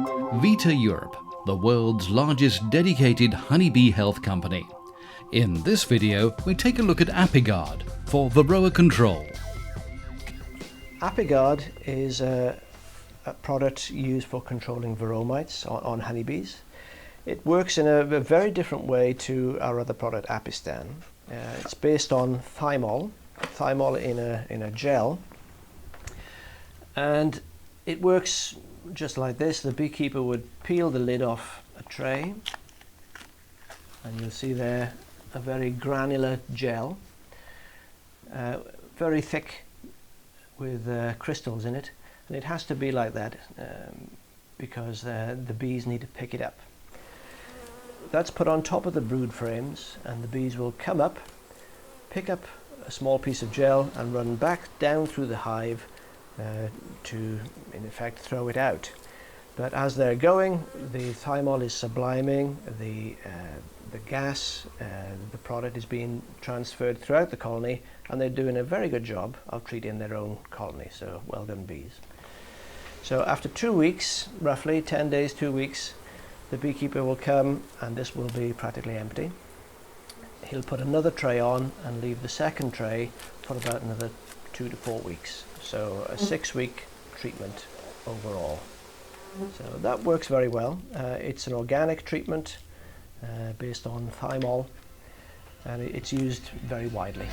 Vita Europe, the world's largest dedicated honeybee health company. In this video, we take a look at Apiguard for varroa control. Apiguard is a product used for controlling varroa mites on honeybees. It works in a very different way to our other product, Apistan. It's based on thymol in a gel, and it works just like this. The beekeeper would peel the lid off a tray, and you'll see there a very granular gel, very thick with crystals in it, and it has to be like that because the bees need to pick it up. That's put on top of the brood frames, and the bees will come up, pick up a small piece of gel and run back down through the hive to, in effect, throw it out. But as they're going, the thymol is subliming, the gas, the product is being transferred throughout the colony, and they're doing a very good job of treating their own colony, so well done, bees. So after 2 weeks, roughly 10 days, 2 weeks, the beekeeper will come, and this will be practically empty. He'll put another tray on and leave the second tray for about another 2 to 4 weeks. So a 6-week treatment overall. So that works very well. It's an organic treatment based on thymol, and it's used very widely.